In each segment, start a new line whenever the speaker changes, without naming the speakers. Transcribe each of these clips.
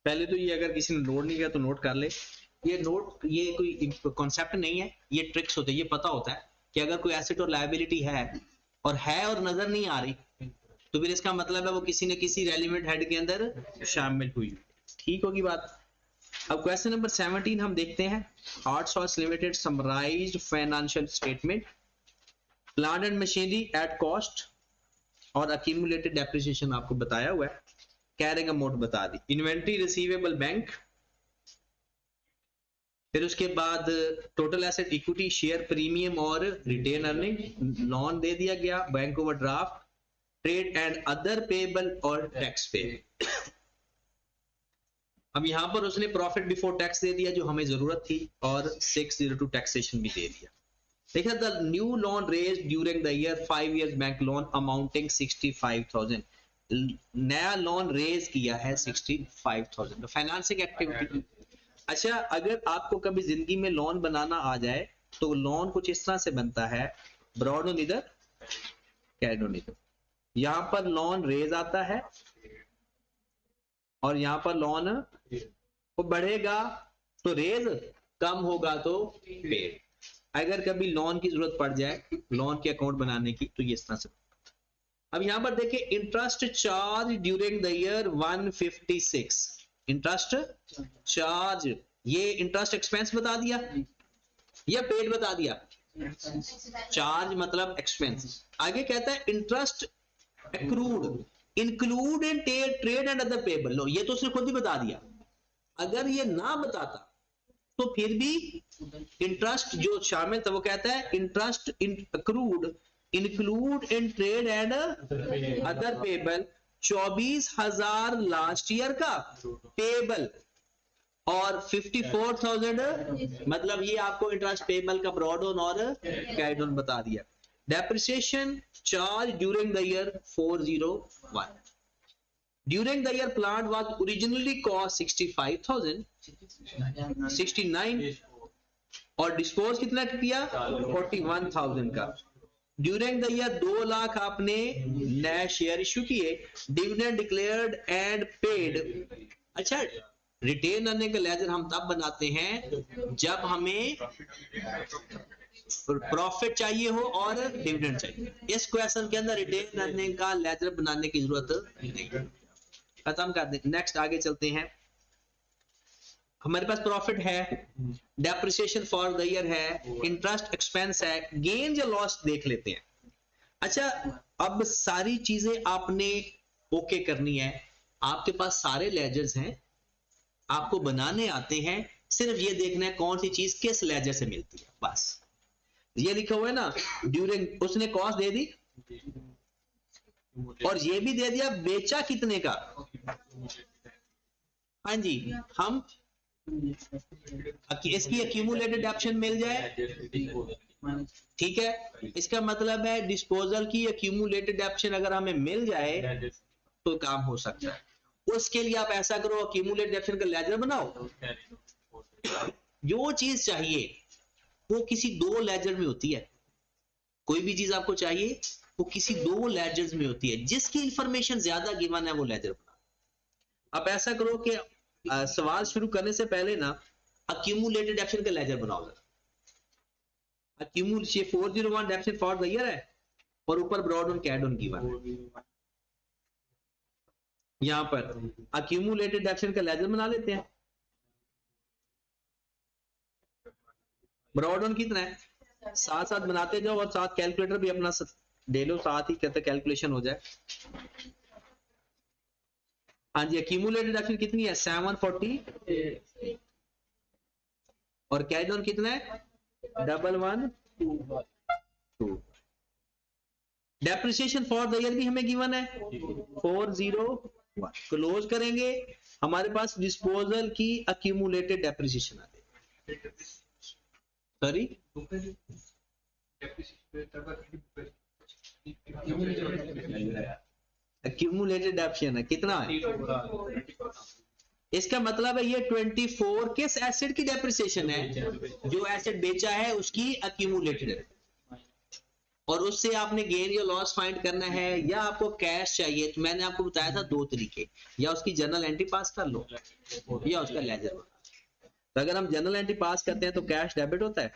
पहले तो ये अगर किसी ने नोट नहीं किया तो नोट कर ले, ये नोट ये कोई कॉन्सेप्ट नहीं है, ये ट्रिक्स होते हैं, ये पता होता है कि अगर कोई एसेट और लायबिलिटी है और नजर नहीं आ रही तो फिर इसका मतलब है वो किसी न किसी रेलिवेंट हेड के अंदर शामिल हुई। ठीक होगी बात। अब क्वेश्चन नंबर 17 हम देखते हैं। Heart sauce limited summarised financial statement, plant and machinery at cost और अक्यूमुलेटेड डेप्रिसिएशन आपको बताया हुआ है, कैरिंग अमाउंट बता दी, इन्वेंट्री रिसीवेबल बैंक, फिर उसके बाद total asset equity share premium और रिटेन अर्निंग, लोन दे दिया गया, bank overdraft, trade and other payable और टैक्स पे। अब यहां पर उसने प्रॉफिट बिफोर टैक्स दे दिया जो हमें जरूरत थी और 602 टैक्सेशन भी दे दिया। देखा the new loan raised during the year 5 years bank loan amounting 65,000, नया लोन रेज किया है 65,000 फाइनेंसिंग एक्टिविटी। अच्छा, अगर आपको कभी जिंदगी में लोन बनाना आ जाए तो लोन कुछ इस तरह से बनता है, ब्रॉड ऑन इधर कैड ऑन इधर, यहां पर लोन रेज आता है और यहां पर लोन वो बढ़ेगा तो रेज, कम होगा तो पेड। अगर कभी लोन की जरूरत पड़ जाए लोन के अकाउंट बनाने की तो ये इस तरह से। अब यहां पर देखिए interest charge during the year 156, interest charge, ये इंटरेस्ट एक्सपेंस बता दिया या पेड बता दिया? चार्ज मतलब एक्सपेंस। आगे कहता है interest accrued include in trade and other payable, लो ये तो उसने खुद ही बता दिया। अगर ये ना बताता तो फिर भी इंटरेस्ट जो शामिल था वो कहता है interest accrued include in trade and other payable 24,000 last year का पेबल और 54,000 मतलब ये आपको इंटरेस्ट पेबल का ब्रॉड ऑन और कैरिड ऑन बता दिया। Depreciation charge during the year 401, during the year plant was originally cost 65,000 69 और डिस्पोज कितना किया 41,000 का। ड्यूरिंग द ईयर 2 लाख आपने नए शेयर इश्यू किए, डिविडेंड डिक्लेयर्ड एंड पेड। अच्छा, रिटेन अर्निंग का लेजर हम तब बनाते हैं जब हमें प्रॉफिट चाहिए हो और डिविडेंड चाहिए। इस क्वेश्चन के अंदर रिटेन अर्निंग का लेजर बनाने की जरूरत नहीं, खत्म कर दें। नेक्स्ट आगे चलते हैं। हमारे पास प्रॉफिट है, डेप्रिसिएशन फॉर द ईयर है, इंटरेस्ट एक्सपेंस है, गेन या लॉस देख लेते हैं। अच्छा, अब सारी चीजें आपने ओके करनी है, आपके पास सारे लेजर्स हैं, आपको बनाने आते हैं, सिर्फ ये देखना है कौन सी चीज किस लेजर से मिलती है, बस। ये लिखा हुआ है ना ड्यूरिंग, उसने कॉस्ट दे दी और ये भी दे दिया बेचा कितने का। हाँ जी, हम इसकी एक्यूमुलेटेड ऑप्शन मिल जाए, ठीक है, इसका मतलब है डिस्पोजल की एक्यूमुलेटेड ऑप्शन अगर हमें मिल जाए तो काम हो सकता है। उसके लिए आप ऐसा करो, एक्यूमुलेटेड ऑप्शन का लेजर बनाओ, जो चीज चाहिए वो किसी दो लेजर में होती है, कोई भी चीज आपको चाहिए वो किसी दो लेजर्स में होती है, जिसकी इंफॉर्मेशन ज्यादा गिवन है वो लेजर बनाओ। आप ऐसा करो कि सवाल शुरू करने से पहले ना अक्यूमुलेटेड ऑप्शन का लेजर बनाओ। Accumulation 401 option for the year है और ऊपर broad on cad on given है। यहां पर अक्यूमुलेटेड ऑप्शन का लेजर बना लेते हैं। ब्रॉड ऑन कितना है, साथ साथ बनाते जाओ और साथ कैलकुलेटर भी अपना दे लो, साथ ही कहते कैलकुलेशन हो जाए। हाँ जी, एक्यूमुलेटेड ऑप्शन कितनी है 740 और कैरिड ऑन कितना है 112। डेप्रिसिएशन फॉर द ईयर भी हमें गिवन है 401। क्लोज करेंगे, हमारे पास डिस्पोजल की एक्यूमुलेटेड डेप्रिसिएशन आ गई। सॉरी, एक्यूमुलेटेड ऑप्शन है कितना है, इसका मतलब है ये 24 किस एसेट की डेप्रिसिएशन है, जो एसेट बेचा है उसकी एक्यूमुलेटेड है, और उससे आपने गेन या लॉस फाइंड करना है या आपको कैश चाहिए, तो मैंने आपको बताया था दो तरीके, या उसकी जर्नल एंट्री पास कर लो या उसका लेजर बना। तो अगर हम जर्नल एंट्री पास करते हैं तो कैश डेबिट होता है,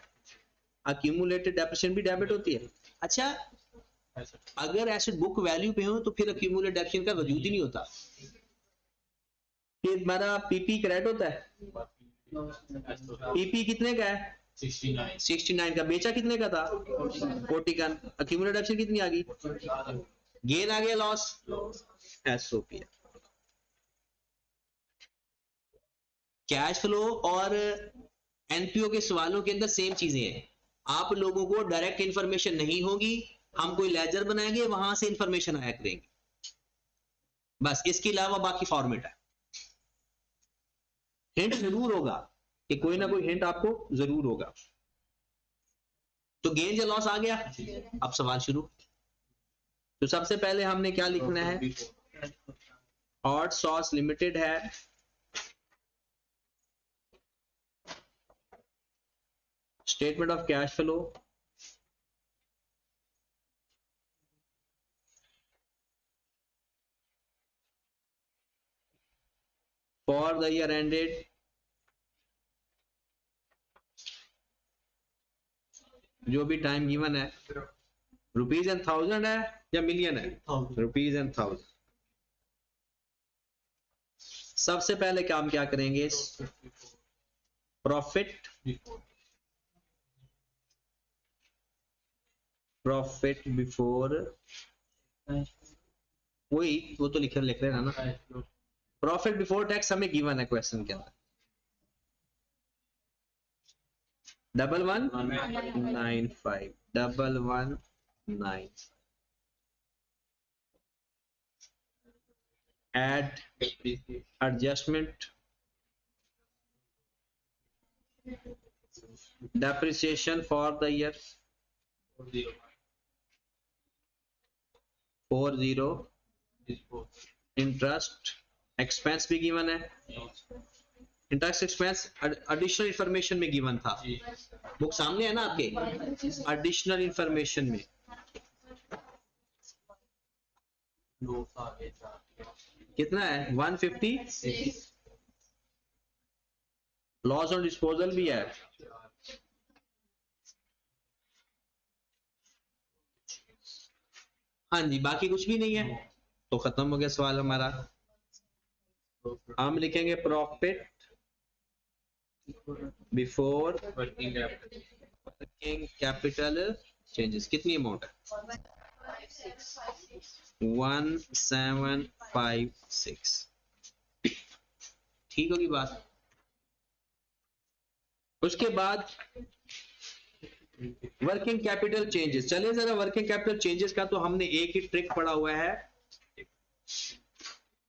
अक्यूमुलेटेड डेप्रिसिएशन भी डेबिट होती है। अच्छा, अगर एसेट बुक वैल्यू पे हो तो फिर अक्यूमुलेटेड डेप्रिसिएशन का वजूद ही नहीं होता। फिर हमारा पीपी क्रेडिट होता है, पीपी कितने का है 69 का, बेचा कितने का था 40 का, अक्यूमुलेटेड डेप्रिसिएशन कितनी आ गई, गेन आ गया, लॉस एसओपी। कैश फ्लो और एनपीओ के सवालों के अंदर सेम चीजें हैं। आप लोगों को डायरेक्ट इंफॉर्मेशन नहीं होगी, हम कोई लेजर बनाएंगे वहां से इंफॉर्मेशन आया करेंगे, बस इसके अलावा बाकी फॉर्मेट है। हिंट जरूर होगा कि कोई ना कोई हिंट आपको जरूर होगा। तो गेन या लॉस आ गया, अब सवाल शुरू। तो सबसे पहले हमने क्या लिखना है, हॉट सॉस लिमिटेड है, statement of cash flow, for the year ended जो भी टाइम गिवन है, रुपीज एंड थाउजेंड है या मिलियन है, रुपीज एंड थाउजेंड। सबसे पहले काम क्या करेंगे, प्रॉफिट बिफोर, वही वो तो लिख रहे हैं ना, प्रॉफिट बिफोर टैक्स हमें गिवन है क्वेश्चन के अंदर, 1195 1195, add adjustment depreciation for the year 40, interest expense भी गिवन है, इंटरेस्ट एक्सपेंस एडिशनल इंफॉर्मेशन में गिवन था, बुक सामने है ना आपके, एडिशनल इंफॉर्मेशन में कितना है 150, लॉस ऑन डिस्पोजल भी है, हाँ जी, बाकी कुछ भी नहीं है, तो खत्म हो गया सवाल हमारा। हम लिखेंगे profit before working capital changes, कितनी अमाउंट है 1756, ठीक होगी बात। उसके बाद वर्किंग कैपिटल चेंजेस, चलिए जरा वर्किंग कैपिटल चेंजेस का तो हमने एक ही ट्रिक पढ़ा हुआ है,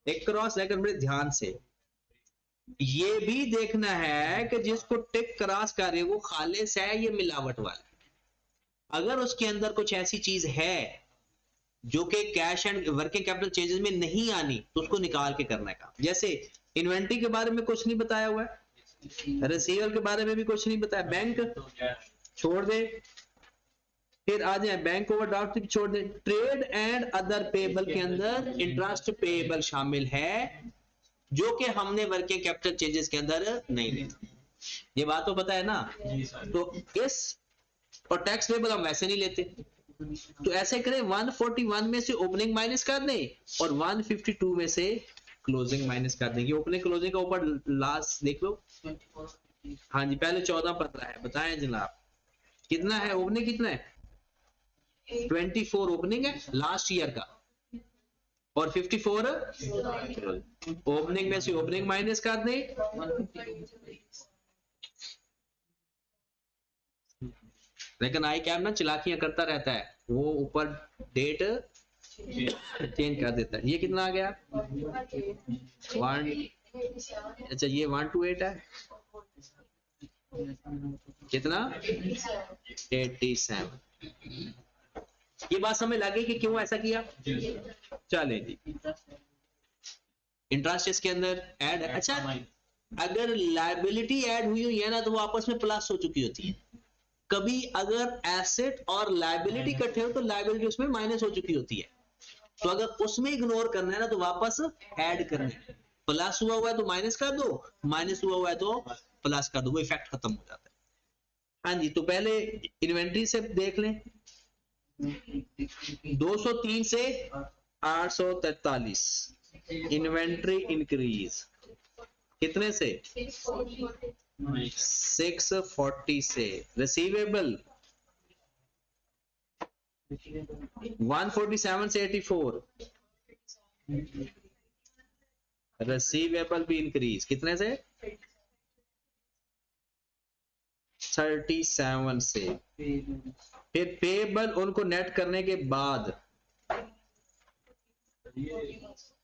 एक क्रॉस लेकर बड़े ध्यान से ये भी देखना है कि जिसको टिक क्रॉस कर रहे हो वो खालिस है ये मिलावट वाला, अगर उसके अंदर कुछ ऐसी चीज है जो कि cash and working capital changes में नहीं आनी तो उसको निकाल के करना है काम। जैसे इन्वेंट्री के बारे में कुछ नहीं बताया हुआ है, रिसीवर के बारे में भी कुछ नहीं बताया, बैंक छोड़ दे, फिर आ जाए बैंक ओवरड्राफ्ट छोड़ दे, ट्रेड एंड अदर पेबल के अंदर इंटरेस्ट पेबल शामिल है जो कि हमने वर्किंग कैपिटल चेंजेस के अंदर नहीं लेते, ये बात तो पता है ना। तो इस और टैक्स पेबल हम वैसे नहीं लेते, तो ऐसे करें 141 में से ओपनिंग माइनस कर दें और 152 में से क्लोजिंग माइनस कर देंगे। ओपनिंग क्लोजिंग का ऊपर लास्ट देख लो, हाँ जी पहले 14-15 है, बताएं जनाब कितना है ओपनिंग, कितना है 24 ओपनिंग है लास्ट ईयर का और 54 ओपनिंग में से ओपनिंग माइनस कर दें, लेकिन आई कैप ना चलाकियां करता रहता है, वो ऊपर डेट चेंज कर देता है। ये कितना आ गया 1, अच्छा ये 128 है, कितना 87, ये बात समझ लगी कि क्यों ऐसा किया। चले जी, इंटरेस्ट इसके अंदर ऐड है। अच्छा अगर लायबिलिटी ऐड हुई है ना तो वो आपस में प्लस हो चुकी होती है, कभी अगर एसेट और लायबिलिटी इकट्ठे हो तो लायबिलिटी उसमें माइनस हो चुकी होती है, तो अगर उसमें इग्नोर करना है ना तो वापस ऐड करना है। प्लस हुआ है तो माइनस कर दो, माइनस हुआ है तो प्लस कर दो, वो इफेक्ट खत्म हो जाता है। हाँ जी, तो पहले इन्वेंट्री से देख लें। 203 से 843 इन्वेंट्री इंक्रीज कितने से? 640 से। रिसीवेबल 147 से 84, रिसीवेबल भी इंक्रीज कितने से? 37 से। फिर पेबल उनको नेट करने के बाद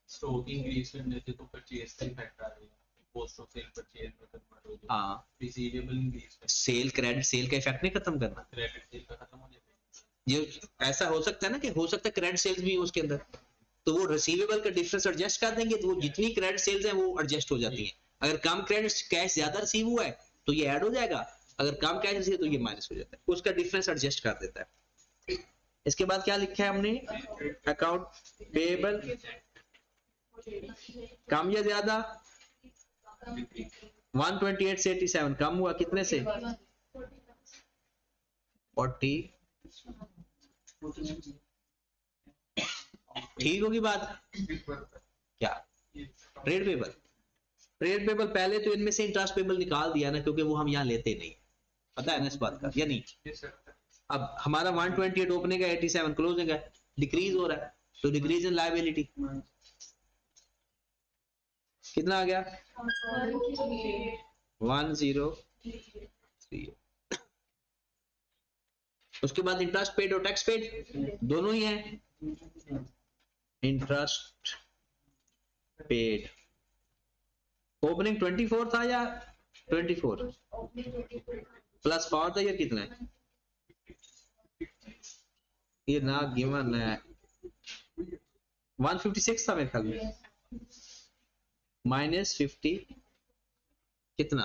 स्टॉक इंक्रीज करने से तो परचेज का इफेक्ट आ जाएगा, कॉस्ट ऑफ सेल परचेज में कन्वर्ट हो जाएगा।
हाँ,
receivable increase
cell credit sale का इफेक्ट नहीं खत्म करना,
क्रेडिट सेल का खत्म हो जाएगा।
ये ऐसा हो सकता है ना कि हो सकता है क्रेडिट सेल्स भी हो उसके अंदर, तो वो रिसीवेबल का डिफरेंस एडजस्ट कर देंगे, तो वो जितनी क्रेडिट सेल्स हैं वो एडजस्ट हो जाती हैं। अगर कम क्रेडिट कैश ज्यादा रिसीव हुआ है तो ये ऐड हो जाएगा, अगर कम कैश रिसीव तो ये माइनस हो जाता है, उसका डिफरेंस एडजस्ट कर देता है। इसके बाद क्या लिखा है हमने? अकाउंट पेएबल कम या ज्यादा? 128 से 87 कम हुआ कितने से? 40। ठीक होगी बात क्या? ट्रेड पेबल, ट्रेड पेबल पहले तो इनमें से इंटरेस्ट पेबल निकाल दिया ना, क्योंकि वो हम यहाँ लेते नहीं, पता है ना इस बात का या नहीं? अब हमारा 128 ओपनिंग है, 87 क्लोजिंग है, डिक्रीज हो रहा है, तो डिक्रीज इन लायबिलिटी कितना आ गया? 103। उसके बाद इंटरेस्ट पेड और टैक्स पेड दोनों ही हैं। इंटरेस्ट पेड ओपनिंग 24 था या 24 प्लस फॉर द ईयर कितना है? ये ना गिवन है, 156 था मेरे ख्याल में, माइनस 50 कितना?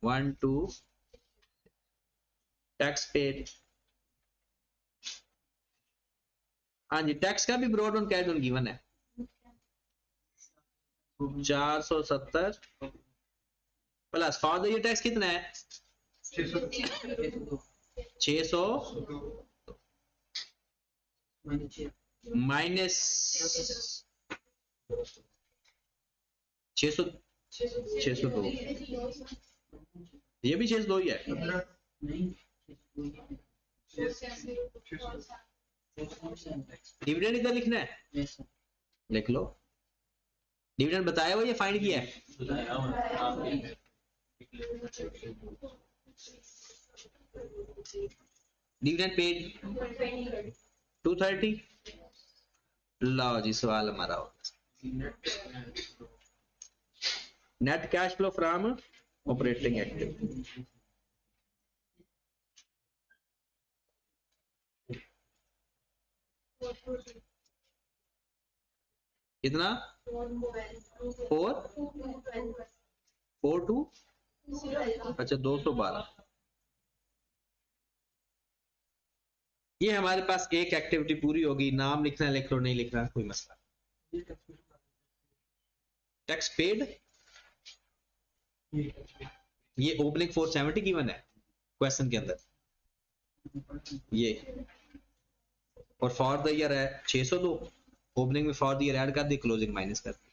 12 टैक्स पेड। हाँ जी, टैक्स का भी broad on cash on given है 470 plus for the year tax कितना है? 600 माइनस 602, ये भी 602 ही है। डिविडेंड इधर लिखना है, लिख लो। डिविडेंड बताया हुआ या फाइंड किया है? Dividend paid 230। लो जी, सवाल हमारा होगा net cash flow from operating activity. कितना? 442 अच्छा 212। ये हमारे पास एक एक्टिविटी पूरी होगी, नाम लिखना लिख लो, नहीं लिखना कोई मसला। टैक्स पेड ये ओपनिंग 470 गिवन है क्वेश्चन के अंदर, ये और फॉर द ईयर है 602, ओपनिंग में फॉर द ईयर ऐड कर दी, क्लोजिंग माइनस कर दी।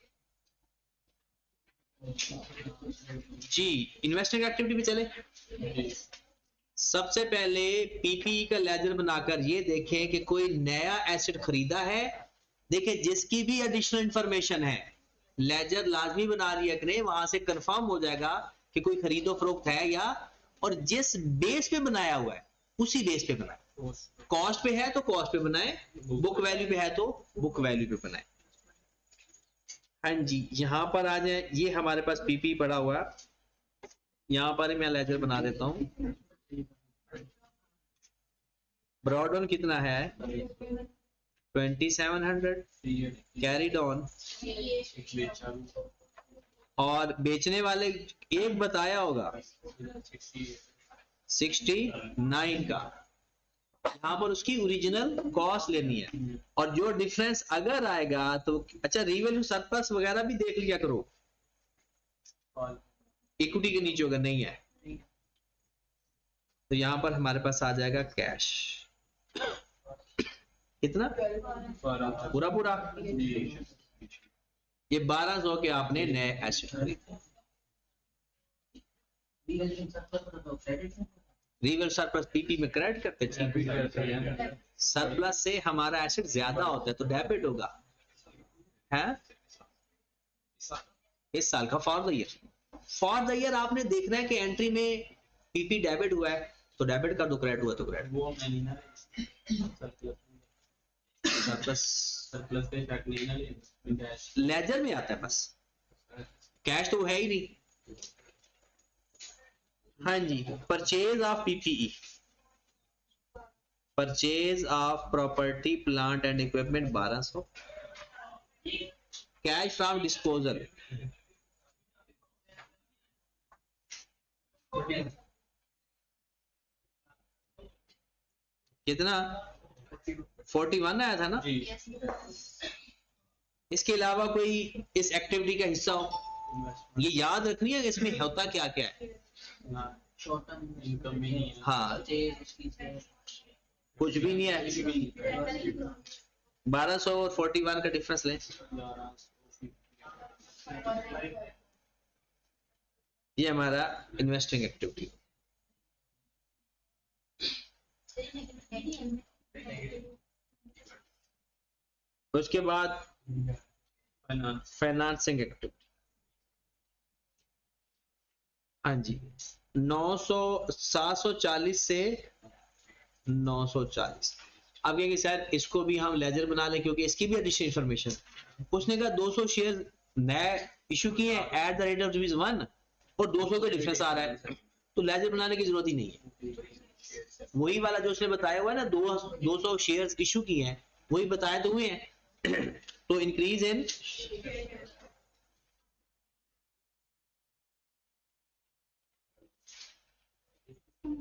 जी इन्वेस्टिंग एक्टिविटी पे चले। सबसे पहले पीपीई का लेजर बनाकर ये देखें कि कोई नया एसेट खरीदा है। देखिए जिसकी भी एडिशनल इंफॉर्मेशन है लेजर लाजमी बना लिया करें, वहां से कंफर्म हो जाएगा कि कोई खरीदो फरोख्त है या, और जिस बेस पे बनाया हुआ है उसी बेस पे बनाए। कॉस्ट पे है तो कॉस्ट पे बनाए, बुक वैल्यू पे है तो बुक वैल्यू पे बनाए। हाँ जी, यहां पर आ जाए, ये हमारे पास पीपी पड़ा हुआ है, यहां पर मैं लेजर बना देता हूं। ब्रॉड ऑन कितना है? 2700 कैरीड ऑन, और बेचने वाले एक बताया होगा 69 का, यहाँ पर उसकी ओरिजिनल कॉस्ट लेनी है, और जो डिफरेंस अगर आएगा तो अच्छा रीवैल्यू सरप्लस वगैरह भी देख लिया करो, इक्विटी के नीचे होगा नहीं है तो यहाँ पर हमारे पास आ जाएगा कैश, कितना पूरा पूरा, ये 1200 के आपने नए एसेट खरीदे। रीवैल्यू सरप्लस पीपी में क्रेडिट करते हैं, सरप्लस से हमारा एसेट ज्यादा होता है तो डेबिट होगा, है इस साल का फॉर द ईयर आपने देखना है कि एंट्री में पीपी डेबिट हुआ है तो डेबिट कर दो, क्रेडिट हुआ तो क्रेडिट।
वो
सरप्लस
सरप्लस पे इफेक्ट नहीं ना कैश
लेजर में आता है, बस कैश तो है ही नहीं। हाँ जी, purchase of PPE, purchase of property plant and equipment 1200, cash from disposal कितना 41 आया था ना।
जी
इसके अलावा कोई इस एक्टिविटी का हिस्सा हो, ये याद रखनी है कि इसमें होता क्या क्या है।
इनकम भी नहीं है,
हाँ कुछ भी नहीं है, 1200 और 41 का डिफरेंस लें, ये हमारा इन्वेस्टिंग एक्टिविटी। उसके बाद फाइनेंसिंग एक्टिविटी, हाँ जी 740 से 940। अब ये कि सर इसको भी हम लेजर बना लें क्योंकि इसकी भी एडिशनल इंफॉर्मेशन, उसने कहा 200 शेयर नए इशू किए हैं एट द रेट ऑफ ₹1 और 200 का डिफरेंस आ रहा है तो लेजर बनाने की जरूरत ही नहीं है। वही वाला जो उसने बताया हुआ है ना 200 शेयर्स इशू किए हैं वही बताए तो हुए हैं। तो इंक्रीज इन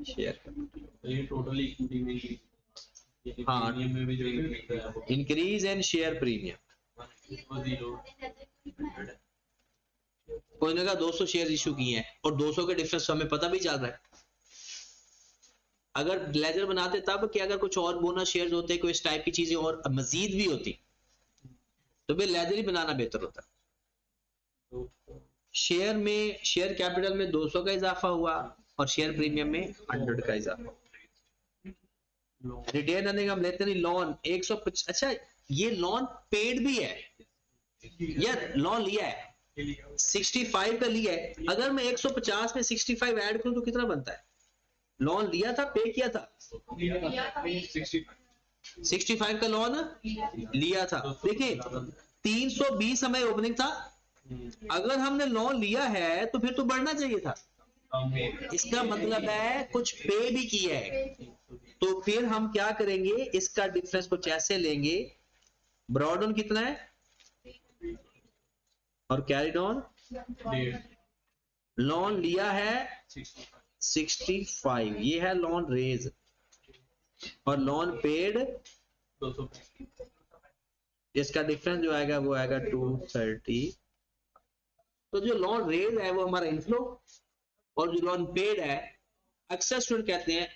शेयर,
ये टोटली इक्विटी में ही,
हाँ
प्रीमियम में भी जो increase है वो
इंक्रीज इन शेयर प्रीमियम,
0
कोई ने कहा 200 शेयर इशू किए हैं और 200 के डिफरेंस हमें पता भी चल रहा है। अगर लेजर बनाते तब कि अगर कुछ और बोनस शेयर्स होते कोई इस टाइप की चीजें और मजीद भी होती तो फिर लेजर ही बनाना बेहतर होता। शेयर में शेयर कैपिटल में 200 का इजाफा हुआ और शेयर प्रीमियम में 100 का इजाफा। रिटेन अर्निंग हम लेते नहीं, लोन 150, अच्छा ये लोन पेड भी है या लोन लिया है 65 का लिया है, अगर मैं 150 में 65 ऐड करूं तो कितना बनता है? लोन लिया था पे किया था 65 का लोन लिया था। देखिए 320 हमें ओपनिंग था, अगर हमने लोन लिया है तो फिर तो बढ़ना चाहिए था, इसका मतलब है कुछ पे भी किया है। तो फिर हम क्या करेंगे, इसका डिफरेंस कुछ ऐसे लेंगे, ब्रॉड ऑन कितना है और कैरिड ऑन, लोन लिया है 65, ये है लोन रेज और लोन पेड
200
इसका डिफरेंस जो आएगा वो आएगा 230। तो जो लोन रेज है वो हमारा इनफ्लो और जो लोन पेड है अक्सर स्टूडेंट कहते हैं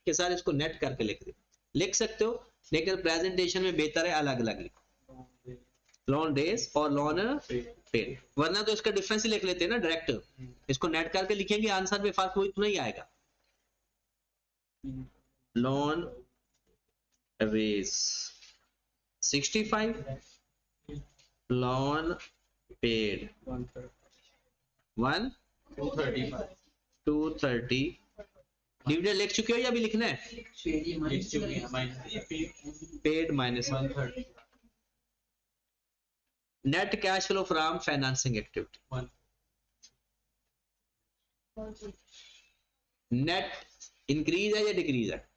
कि सर इसको नेट करके लिख सकते हो, लेकिन प्रेजेंटेशन में बेहतर है अलग अलग लिखो, लोन रेज और लोन पेड, वरना तो इसका डिफरेंस ही लिख लेते हैं ना डायरेक्ट, इसको नेट करके लिखेंगे आंसर में फर्क वही तो नहीं आएगा। Loan raised 65, loan paid 230। Dividend लिख चुके हो या अभी लिखना है? Paid minus net cash flow from financing activity, net increase है या डिक्रीज है?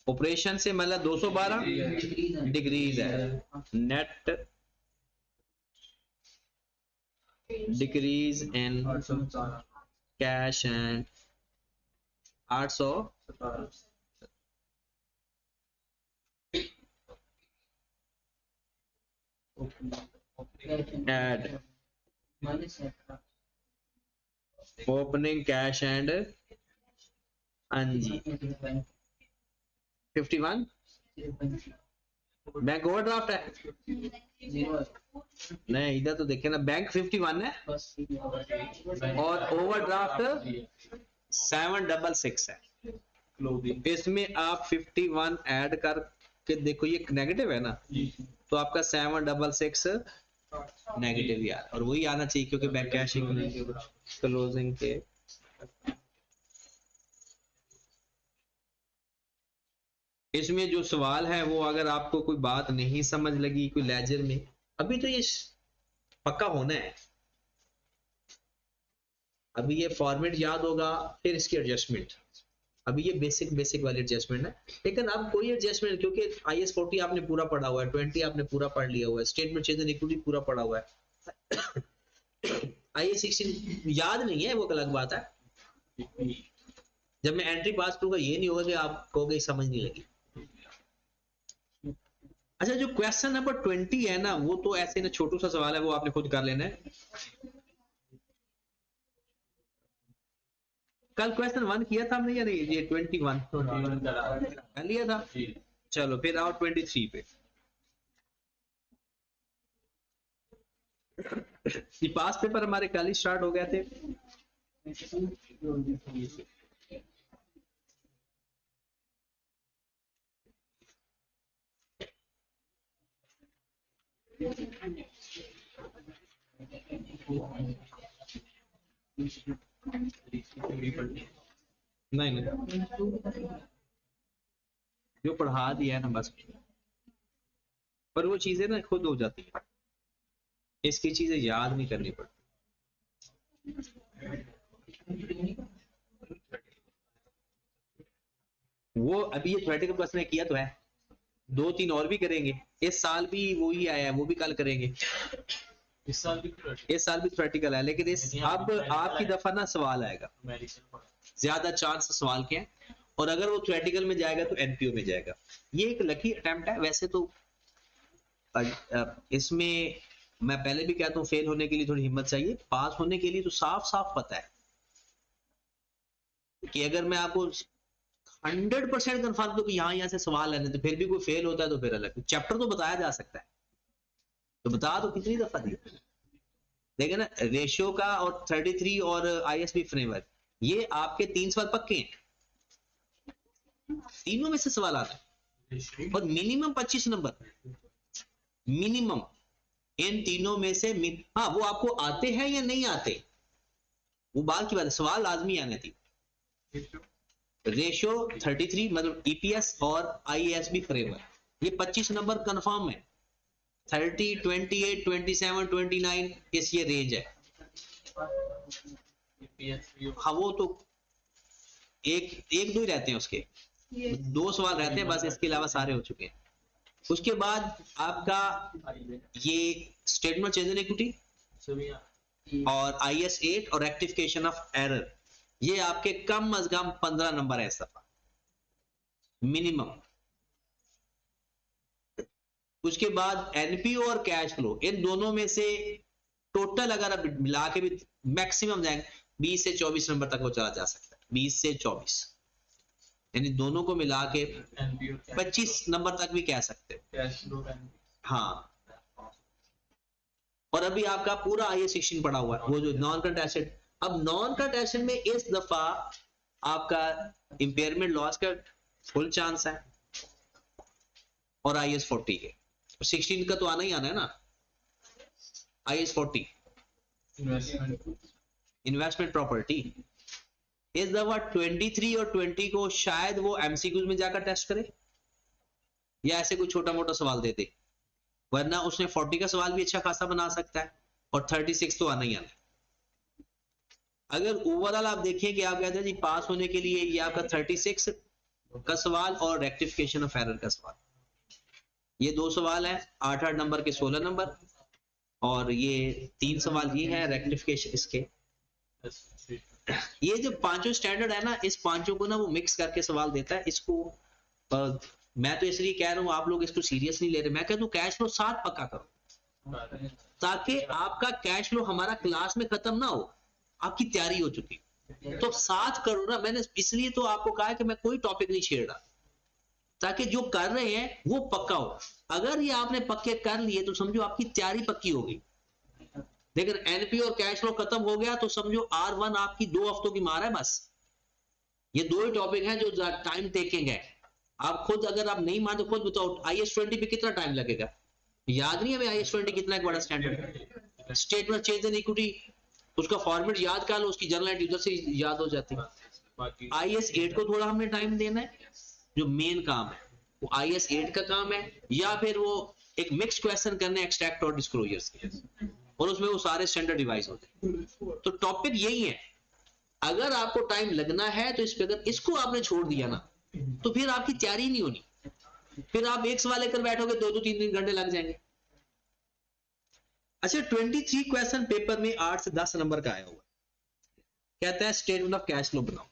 ऑपरेशन से मतलब 212 डिक्रीज है, net decrease in cash and 800 add opening cash and जी 51 बैंक ओवरड्राफ्ट है नहीं, इधर तो देखे ना, बैंक 51 है और ओवरड्राफ्ट 766 है। इसमें आप 51 ऐड करके देखो, ये नेगेटिव है ना, तो आपका 766 नेगेटिव ही आ रहा है, और वही आना चाहिए क्योंकि बैंक कैशिंग क्लोजिंग के इसमें जो सवाल है वो, अगर आपको कोई बात नहीं समझ लगी कोई लेजर में, अभी तो ये पक्का होना है, अभी ये फॉर्मेट याद होगा, फिर इसकी एडजस्टमेंट, अभी ये बेसिक वाली एडजस्टमेंट है, लेकिन अब कोई एडजस्टमेंट, क्योंकि IAS 40 आपने पूरा पढ़ा हुआ है, 20 आपने पूरा पढ़ लिया हुआ है, स्टेटमेंट चेंज एंड इक्विटी पूरा पढ़ा हुआ है, IAS 16 याद नहीं है वो अलग बात है। जब मैं एंट्री पास करूंगा ये नहीं होगा कि आप कहोगे समझ नहीं लगी। अच्छा, जो क्वेश्चन नंबर 20 है ना, वो तो ऐसे ना छोटू सा सवाल है, वो आपने खुद कर लेना है। कल क्वेश्चन 1 किया था हमने या नहीं? ये 21 कर लिया था। चलो फिर आओ 23 पे। ये पास पेपर हमारे कल ही स्टार्ट हो गए थे। नहीं जो पढ़ा दिया है ना बस, पर वो चीजें ना खुद हो जाती है, इसकी चीजें याद नहीं करनी पड़ती। वो अभी ये थ्योरेटिकल क्वेश्चन किया तो है, 2-3 और भी करेंगे, इस साल भी वो ही आया है, वो भी कल करेंगे। इस साल भी थ्योरेटिकल है, लेकिन इस अब आपकी दफा ना सवाल आएगा, ज्यादा चांस सवाल के हैं, और अगर वो थ्योरेटिकल में जाएगा तो NPO में जाएगा। ये एक लकी अटेम्प्ट है। वैसे तो इसमें मैं पहले भी कहता हूँ, फेल होने के लिए थोड़ी हिम्मत चाहिए, पास होने के लिए तो साफ साफ पता है कि अगर मैं आपको 100% कंफर्म दूं कि यहाँ से सवाल लेने, तो फिर भी कोई फेल होता है तो फिर अलग, चैप्टर तो बताया जा सकता है, तो बता दो कितनी दफा दिया। देखिए ना, रेशियो का और 33 और ISB फ्रेमवर्क, ये आपके 3 सवाल पक्के हैं, तीनों में से सवाल आता है, और मिनिमम 25 नंबर, मिनिमम इन तीनों में से। हाँ, वो आपको आते हैं या नहीं आते वो बात की बात है, सवाल लाजमी आने थी। रेशियो 33 मतलब EPS और IASB फ्रेमवर्क, ये 25 नंबर कंफर्म है। 30, 28, 27, 29 इस ये रेंज है। हाँ, वो तो एक दो ही रहते हैं, उसके 2 सवाल रहते हैं बस, इसके अलावा सारे हो चुके हैं। उसके बाद आपका ये स्टेटमेंट चेंज एंड इक्विटी और IAS 8 और रेक्टिफिकेशन ऑफ एरर, ये आपके कम अज कम 15 नंबर है इस दफा मिनिमम। उसके बाद NPO और कैश फ्लो, इन दोनों में से टोटल अगर आप मिला के भी मैक्सिमम जाएंगे 20 से 24 नंबर तक वो चला जा सकता है, 20 से 24, यानी दोनों को मिला के 25 नंबर तक भी कह सकते हो। हाँ, और अभी आपका पूरा IAS 16 पड़ा हुआ है, वो जो नॉन करंट एसेट। अब नॉन करंट एसेट में इस दफा आपका इंपेयरमेंट लॉस का फुल चांस है, और IAS 40 के 16 का तो आना ही आना है ना। IAS 40 इन्वेस्टमेंट प्रॉपर्टी, इस दफा 23 और 20 को शायद वो MCQs में जाकर टेस्ट करे, या ऐसे कोई छोटा मोटा सवाल दे दे, वरना उसने 40 का सवाल भी अच्छा खासा बना सकता है, और 36 तो आना ही आना है। अगर ओवरऑल आप देखें कि आप कहते हैं जी पास होने के लिए ये आपका 36 का सवाल और रेक्टिफिकेशन ऑफ एरर का सवाल, ये 2 सवाल है, 8-8 नंबर के 16 नंबर, और ये 3 सवाल ये है रेक्टिफिकेशन इसके ये जो पांचों स्टैंडर्ड है ना, इस पांचों को ना वो मिक्स करके सवाल देता है। इसको मैं तो इसलिए कह रहा हूँ आप लोग इसको सीरियस नहीं ले रहे, मैं कहता हूँ कैश फ्लो 7 पक्का करो, ताकि आपका कैश फ्लो हमारा क्लास में खत्म ना हो, आपकी तैयारी हो चुकी। तो 7 करो ना, मैंने इसलिए तो आपको कहा कि मैं कोई टॉपिक नहीं छेड़ रहा, ताकि जो कर रहे हैं वो पक्का हो। अगर ये आपने पक्के कर लिए तो समझो आपकी तैयारी पक्की हो गई। लेकिन एनपी और कैश फ्लो खत्म हो गया तो समझो R1 आपकी 2 हफ्तों की मार है बस। ये 2 ही टॉपिक हैं जो टाइम टेकिंग है। आप खुद अगर आप नहीं मानते खुद बताओ IS20 पे कितना टाइम लगेगा? याद नहीं है हमें IS20 कितना एक बड़ा स्टैंडर्ड है। स्टेटमेंट चेंज इन इक्विटी, उसका फॉर्मेट याद कर लो, उसकी जर्नल एंट्री उधर से याद हो जाती है। IS8 को थोड़ा हमने टाइम देना है, जो मेन काम है वो IS8 का काम है, या फिर वो एक मिक्स क्वेश्चन करने एक्सट्रैक्ट और डिस्क्लोजर्स के, और उसमें वो सारे स्टैंडर्ड डिवाइस होते हैं। तो टॉपिक यही है। अगर आपको टाइम लगना है तो इस पे, अगर इसको आपने छोड़ दिया ना तो फिर आपकी तैयारी नहीं होनी, फिर आप एक सवाल लेकर बैठोगे 2-2 3-3 घंटे लग जाएंगे। अच्छा 23 क्वेश्चन पेपर में 8 से 10 नंबर का आया हुआ, कहता है स्टेटमेंट ऑफ कैश फ्लो बनाओ,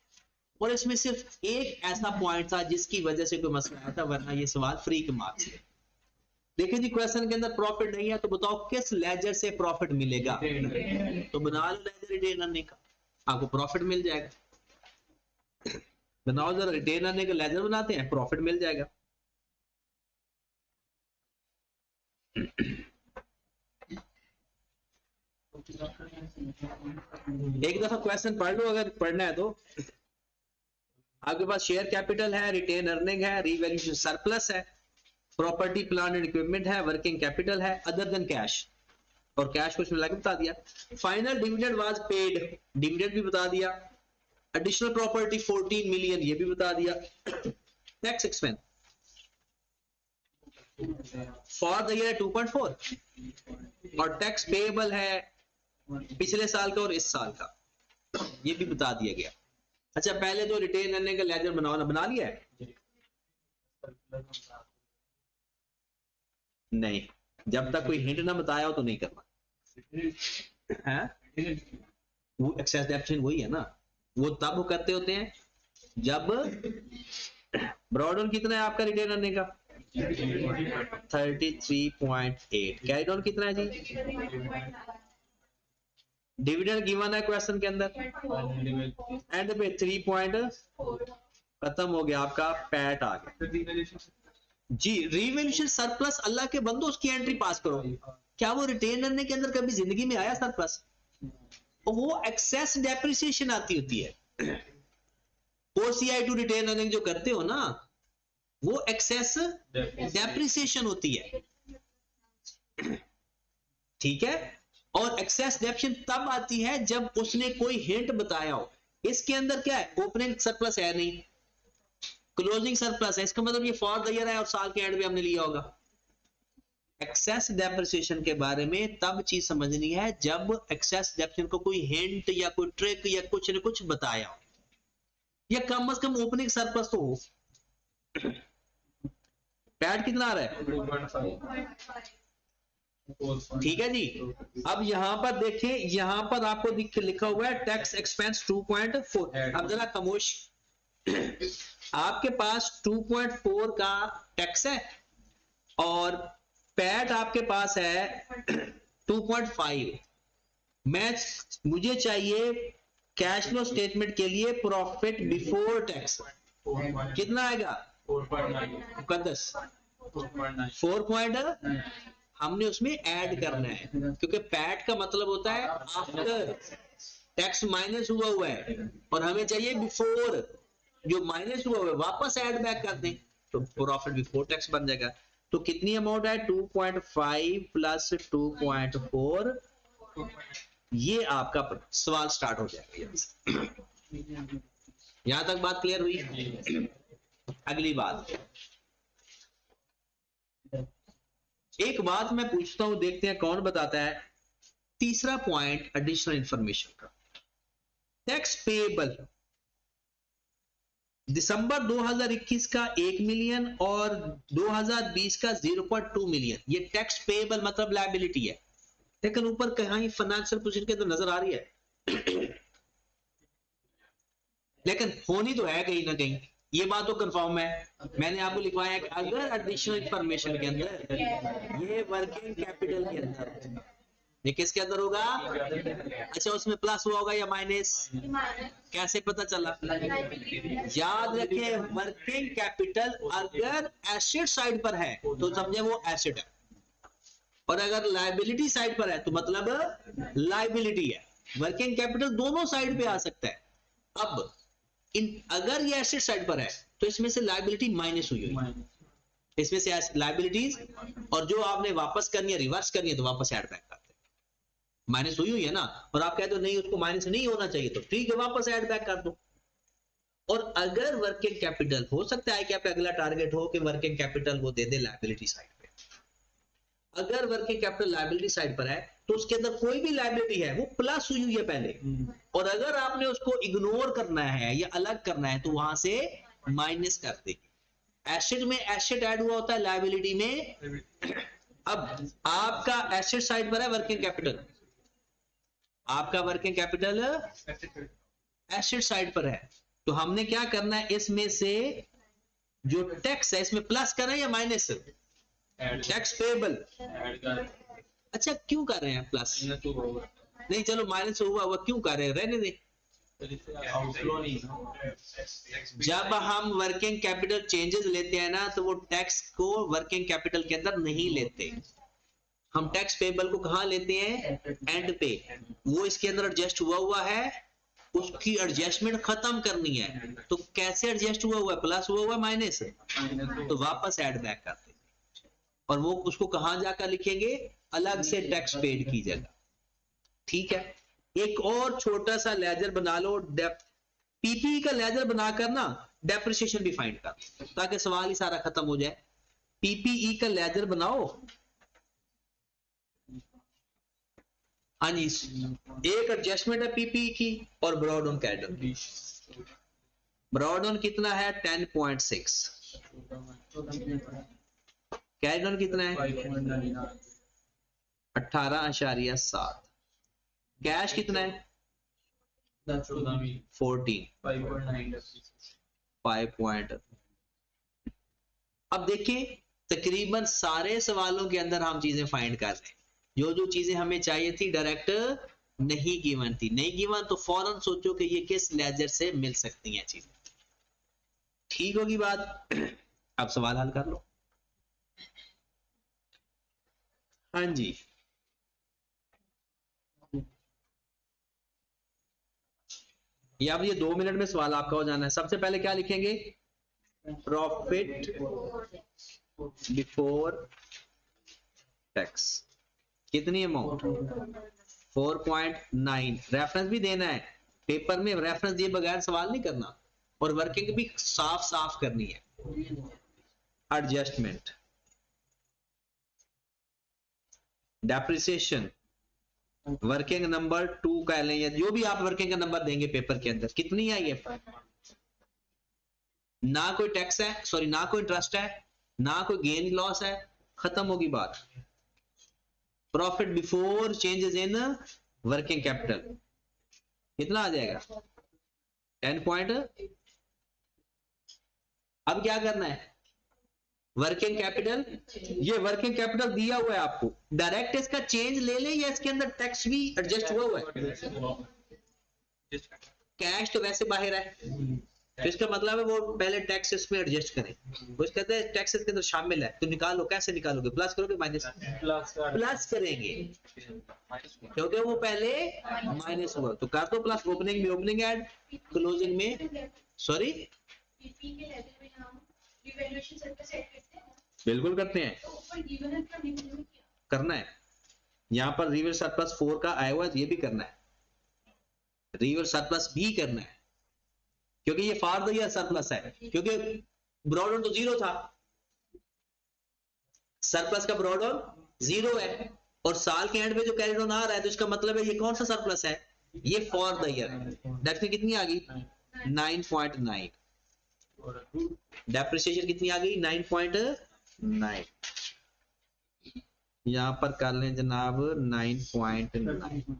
और इसमें सिर्फ एक ऐसा पॉइंट था जिसकी वजह से कोई मसला आया था, वरना ये सवाल फ्री के मार्क्स है। देखिए जी क्वेश्चन के अंदर प्रॉफिट नहीं है तो बताओ किस लेजर से प्रॉफिट मिलेगा, तो बना लो लेजर रिटेन अर्निंग का, आपको प्रॉफिट मिल जाएगा। बनाओ जरा, रिटेन अर्निंग का लेजर बनाते हैं, प्रॉफिट मिल जाएगा। एक दफा क्वेश्चन पढ़ लो अगर पढ़ना है तो। आपके पास शेयर कैपिटल है, रिटेन अर्निंग है, रीवैल्यूएशन सरप्लस है, प्रॉपर्टी प्लांट एंड इक्विपमेंट है, वर्किंग कैपिटल है अदर देन कैश, और कैश कुछ मिला के बता दिया। Final dividend was paid, dividend भी बता दिया। एडिशनल प्रॉपर्टी 14 मिलियन, ये भी बता दिया। Tax expense for the year 2.4, और टैक्स पेएबल है पिछले साल का और इस साल का, ये भी बता दिया गया। अच्छा पहले तो रिटेन अर्निंग का लेजर बनाओ ना, बना लिया है? नहीं, जब तक कोई हिंट ना बताया हो तो नहीं करना है। वो एक्सेस डेप्शन वही है ना, वो तब करते होते हैं जब ब्रॉड ऑन कितना है आपका रिटेन अर्निंग का 33.8, कैरी ऑन कितना है जी? डिविडेंड गिवन है क्वेश्चन के अंदर, एंड पे 3 खत्म हो गया आपका, पैट आ गया जी। रिवैल्यूएशन सरप्लस, अल्लाह के बंदो उसकी एंट्री पास करो। क्या वो रिटेन अर्निंग के अंदर कभी जिंदगी में आया सरप्लस? और वो एक्सेस डेप्रिसिएशन आती होती है। OCI टू रिटेन अर्निंग जो करते हो ना, वो एक्सेस डेप्रिसिएशन होती है, ठीक है। और एक्सेस डेप्रिसिएशन तब आती है जब उसने कोई हिंट बताया हो। इसके अंदर क्या है, ओपनिंग सरप्लस है नहीं, क्लोजिंग सरप्लस है, इसका मतलब ये फॉर द ईयर है और साल के एंड में हमने लिया होगा। एक्सेस डेप्रिसिएशन के बारे में तब चीज समझनी है जब एक्सेस डेप्रिसिएशन को कोई हिंट या कोई ट्रिक या कुछ न कुछ बताया हो, या कम से कम ओपनिंग सरप्लस तो हो। पैड कितना आ रहा है? ठीक है जी। अब यहां पर देखें, यहां पर आपको लिखा हुआ है टैक्स एक्सपेंस 2.4। अब जरा खामोश, आपके पास 2.4 का टैक्स है और पैट आपके पास है 2.5। मुझे चाहिए कैश फ्लो स्टेटमेंट के लिए प्रॉफिट बिफोर टैक्स कितना आएगा? 4.9। हमने उसमें ऐड करना है, क्योंकि पैट का मतलब होता है आफ्टर टैक्स माइनस हुआ है, और हमें चाहिए बिफोर, जो माइनस हुआ है वापस ऐड बैक कर दें तो प्रॉफिट बिफोर टैक्स बन जाएगा। तो कितनी अमाउंट है? 2.5 प्लस 2.4, ये आपका सवाल स्टार्ट हो जाएगा। यहां तक बात क्लियर हुई? अगली बात, एक बात मैं पूछता हूं, देखते हैं कौन बताता है। तीसरा पॉइंट एडिशनल इंफॉर्मेशन का, टैक्स पेएबल दिसंबर 2021 का 1 मिलियन और 2020 का 0.2 मिलियन, ये टैक्स पेएबल मतलब लायबिलिटी है, लेकिन ऊपर कहीं फाइनेंशियल पोजीशन के तो नजर आ रही है। लेकिन होनी तो है कहीं ना कहीं, ये बात तो कंफर्म है। मैंने आपको लिखवाया है कि अगर एडिशनल इंफॉर्मेशन के अंदर ये वर्किंग कैपिटल के अंदर, ये किसके अंदर होगा? अच्छा, उसमें प्लस हुआ होगा या माइनस? कैसे पता चला? याद रखिए, वर्किंग कैपिटल अगर एसेट साइड पर है तो समझे वो एसेट है, और अगर लायबिलिटी साइड पर है तो मतलब लायबिलिटी है। वर्किंग कैपिटल दोनों साइड पे आ सकता है। अब अगर ये एसेट साइड पर है तो इसमें से लायबिलिटी माइनस हुई हुई, इसमें से लायबिलिटीज, और जो आपने वापस करनी है, रिवर्स करनी है, तो वापस ऐड बैक करते हैं। माइनस हुई हुई है ना, और आप कहते हो नहीं उसको माइनस नहीं होना चाहिए, तो ठीक है वापस ऐड बैक कर दो। और अगर वर्किंग कैपिटल, हो सकता है कि आपका अगला टारगेट हो कि वर्किंग कैपिटल वो दे दे लायबिलिटी साइड पे। अगर वर्किंग कैपिटल लायबिलिटी साइड पर है तो उसके अंदर कोई भी लायबिलिटी है वो प्लस हुई हुई है पहले, और अगर आपने उसको इग्नोर करना है या अलग करना है तो वहां से माइनस कर देगी। एसेट में एसेट ऐड हुआ होता है, लायबिलिटी में। अब आपका एसेट साइड पर है वर्किंग कैपिटल, आपका वर्किंग कैपिटल एसेट साइड पर है, तो हमने क्या करना है, इसमें से जो टैक्स है इसमें प्लस करें या माइनस? Tax payable. अच्छा, क्यों कर रहे हैं प्लस? नहीं चलो माइनस हुआ हुआ क्यों कर रहे हैं, रहने दे। जब हम वर्किंग कैपिटल चेंजेस लेते हैं ना तो वो टैक्स को वर्किंग कैपिटल के अंदर नहीं लेते, हम टैक्स पेबल को कहां लेते हैं? एंड पे। वो इसके अंदर एडजस्ट हुआ हुआ है, उसकी एडजस्टमेंट खत्म करनी है, तो कैसे एडजस्ट हुआ हुआ है? प्लस हुआ हुआ माइनस, तो वापस ऐड बैक करते, और वो उसको कहां जाकर लिखेंगे? अलग से टैक्स पेड की जगह। ठीक है, एक और छोटा सा लेजर बना लो, पीपीई का लेजर बनाकर ना डेप्रिसिएशन भी फाइंड कर, ताकि सवाल ही सारा खत्म हो जाए। पीपीई का लेजर बनाओ। हाँ जी, एक एडजस्टमेंट है पीपीई की, और broad on cad on. Broad on कितना है? 10.6। कैड ऑन कितना है? 18.7। कैश कितना है? 14। 5. अब देखिए, तकरीबन सारे सवालों के अंदर हम चीजें फाइंड कर रहे हैं, जो जो चीजें हमें चाहिए थी डायरेक्ट नहीं गिवन थी। नहीं गिवन तो फौरन सोचो कि ये किस लेजर से मिल सकती हैं चीजें। ठीक होगी बात? अब सवाल हल कर लो। हाँ जी, अब ये 2 मिनट में सवाल आपका हो जाना है। सबसे पहले क्या लिखेंगे? Profit before tax. कितनी अमाउंट? 4.9। रेफरेंस भी देना है पेपर में, रेफरेंस दिए बगैर सवाल नहीं करना, और वर्किंग भी साफ साफ करनी है। एडजस्टमेंट, डेप्रिसिएशन, वर्किंग नंबर 2 कह लें, या जो भी आप वर्किंग का नंबर देंगे पेपर के अंदर। कितनी है ये? ना कोई टैक्स है, सॉरी ना कोई इंटरेस्ट है, ना कोई गेन लॉस है, खत्म होगी बात। Profit before changes in working capital कितना आ जाएगा? 10. अब क्या करना है? वर्किंग कैपिटल, ये वर्किंग कैपिटल दिया हुआ है आपको, डायरेक्ट इसका चेंज ले ले या इसके अंदर टैक्स भी एडजस्ट हुआ हुआ है? कैश तो वैसे बाहर है, तो इसका मतलब है वो पहले टैक्स इसमें एडजस्ट करें। वो कहते हैं टैक्स इसके अंदर शामिल है, तो निकालो। कैसे निकालोगे? प्लस करोगे माइनस? प्लस करेंगे, क्योंकि वो पहले माइनस हुआ, तो कर दो प्लस। ओपनिंग में ओपनिंग ऐड, क्लोजिंग में सॉरी, बिल्कुल करते हैं, करना है। यहां पर रिवर्स सरप्लस 4 का आया हुआ है, ये भी करना है, रिवर्स सरप्लस भी करना है, क्योंकि ये फॉर द ईयर सरप्लस है, क्योंकि ब्रॉड ऑन तो 0 था, सरप्लस का ब्रॉड ऑन 0 है, और साल के एंड पे जो कैरिड ऑन आ रहा है, तो इसका मतलब है ये कौन सा सरप्लस है? ये फॉर द ईयर। डेप्रिसिएशन कितनी आ गई? 9.9। डेप्रिसिएशन कितनी आ गई? 9.9। यहां पर कर लें जनाब 9.9।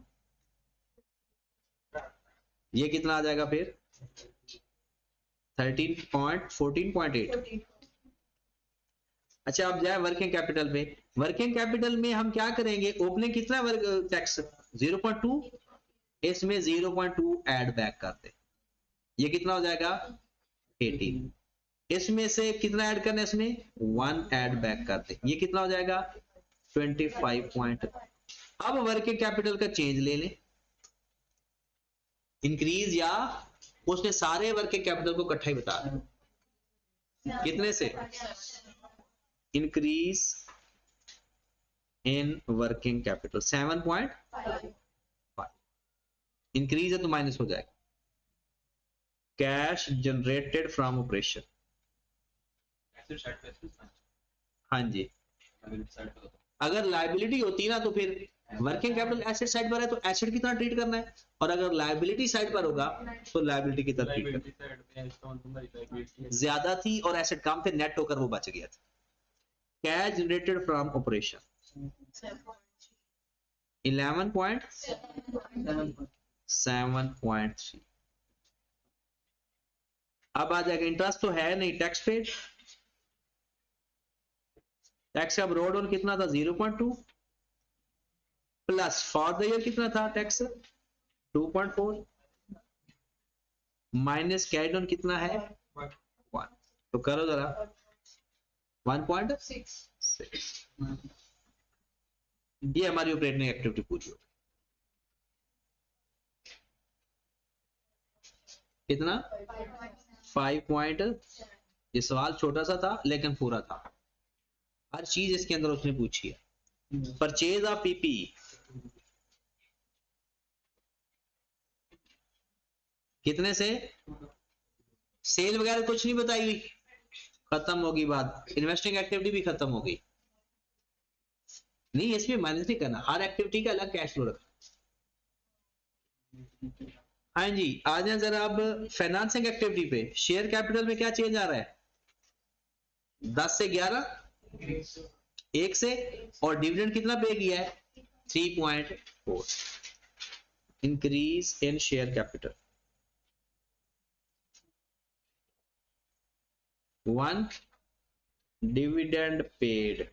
ये कितना आ जाएगा फिर? 14.8। अच्छा अब जाए वर्किंग कैपिटल में। वर्किंग कैपिटल में हम क्या करेंगे, ओपनिंग कितना वर्क टैक्स 0.2, इसमें 0.2 ऐड बैक करते, ये कितना हो जाएगा 18। इसमें से कितना ऐड करना है, इसमें 1 ऐड बैक करते, ये कितना हो जाएगा 25 अब वर्किंग कैपिटल का चेंज ले लें, इंक्रीज या उसने सारे वर्किंग कैपिटल को इकट्ठा ही बता दिया, कितने से increase in working capital 7.5, increase है तो माइनस हो जाएगा। कैश जनरेटेड फ्रॉम ऑपरेशन, हाँ जी, अगर लाइबिलिटी होती ना तो फिर वर्किंग कैपिटल एसेट साइड पर है तो एसेट की तरह ट्रीट करना है, और अगर लाइबिलिटी साइड पर होगा तो लाइबिलिटी की तरह ट्रीट करना। ज्यादा थी और एसेट कम थे, नेट होकर वो बच गया था। Cash generated from operation 11.7.3। अब आ जाएगा, इंटरेस्ट तो है नहीं, टैक्स पेड, टैक्स अब रोड ऑन कितना था 0.2 प्लस फॉर द ईयर कितना था टैक्स 2.4 माइनस कैरिड ऑन कितना है 1, तो करो जरा 1.6। ये हमारी ऑपरेटिंग एक्टिविटी पूरी हो, कितना 5 ये सवाल छोटा सा था लेकिन पूरा था, हर चीज इसके अंदर उसने पूछी है। परचेज ऑफ पीपी कितने से, सेल वगैरह कुछ नहीं बताई हुई, खत्म होगी बात, इन्वेस्टिंग एक्टिविटी भी खत्म हो गई, नहीं इसमें माइनस नहीं करना, हर एक्टिविटी का अलग कैश फ्लो रखना। हाँ जी, आ जाए जरा अब फाइनेंसिंग एक्टिविटी पे। शेयर कैपिटल में क्या चेंज आ रहा है 10 से 11, 1 से, और डिविडेंड कितना पे किया है 3.4, increase in share capital 1, dividend paid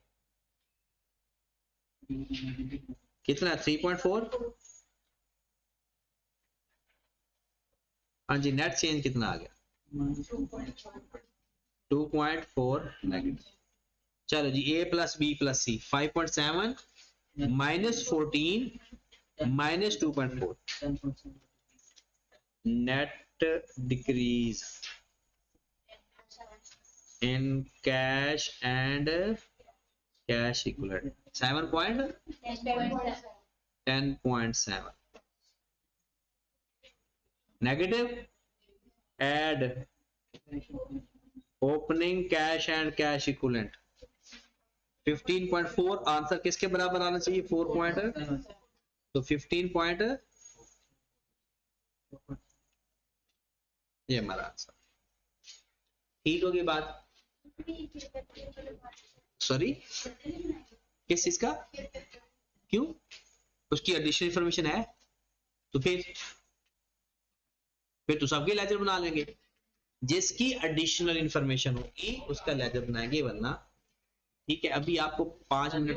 कितना 3.4, हाँ जी, नेट चेंज कितना आ गया 2.4 नेगेटिव। चलो जी, a plus b plus c 5.7 minus 14 minus 2.4, net decrease in cash and cash equivalent 10.7 negative, add opening cash and cash equivalent 15.4, answer किसके बराबर आना चाहिए 4 पॉइंट, तो 15 पॉइंट, ये हमारा आंसर। ठीक होगी बात, सॉरी किस चीज का, क्यों, उसकी एडिशनल इंफॉर्मेशन है तो फिर तो सबके लेजर बना लेंगे, जिसकी एडिशनल इंफॉर्मेशन होगी उसका लेजर बनाएंगे, वरना ठीक है। अभी आपको 5 मिनट